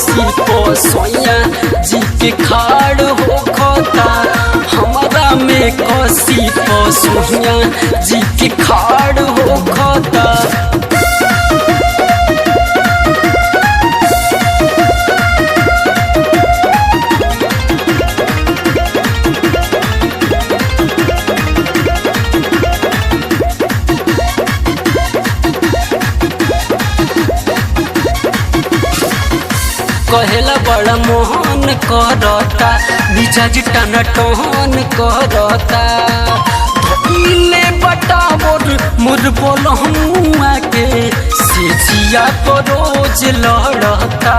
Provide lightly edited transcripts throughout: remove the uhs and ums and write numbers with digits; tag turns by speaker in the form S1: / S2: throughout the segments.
S1: कसी पोसैया जी के खाड़ हो खता हमारा में कसी पोसैया जी के खाड़ हो खता। कहेला बड़ा मोहन करता मिजाज टना टहन करता धोइले बटावर मुर बोलहुआ के से जिया तो रोज लड़ता।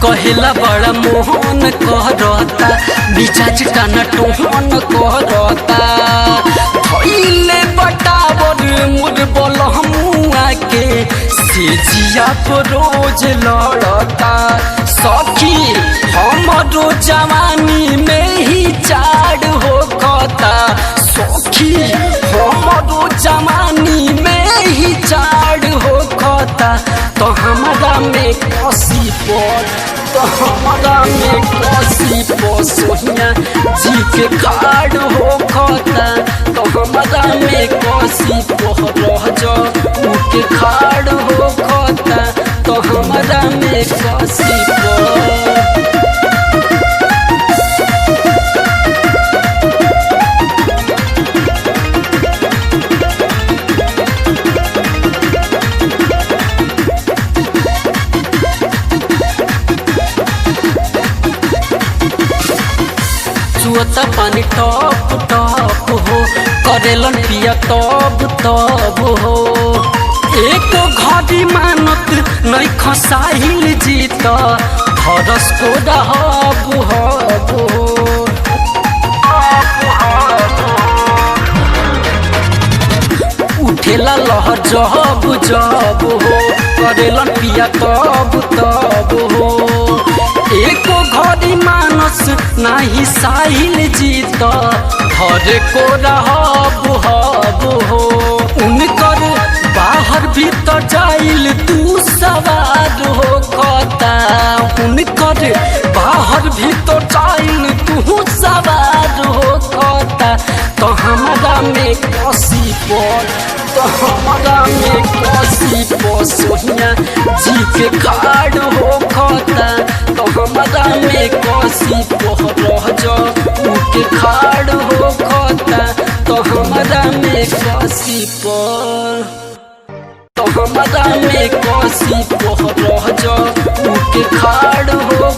S1: कहेला बड़ा मोहन करता मिजाज टना टहन करता धोइले बटावर मुर बोलहुआ के से जिया तो रोज लड़ता। सखी हमरो जवानी में ही चाड़ हो खता सखी हमरो जवानी में ही चाड़ हो खता तो हमारा में कसी तो हमारा में कसी पोसैया जी के खाड़ हो खता तो हमारा में कसी रह जो के खाड़ हो खता तो हमारा में कसी चुअता पानी टप टप हो करेलन पिया तब हो एक घड़ी मानत नहीं खसाहिल जीत हरस को हब हो। उठेला लहर जब हो करेलन पिया तब हो एक घड़ी मानस नाही साहिल जीत हरे को रहब हो उनकर बाहर भीतर जाइल तू सवार हो खता उनकर बाहर भीतर जाइल तू सवार हो खता तो हमारा में कसी तो हमारा में कसी पोसैया जी के खाड़ हो खता तो हमारा में कसी रह जो के खाड़ हो खता तो हमारा में कसी तो हमारा में कसी रह जो के खाड़ हो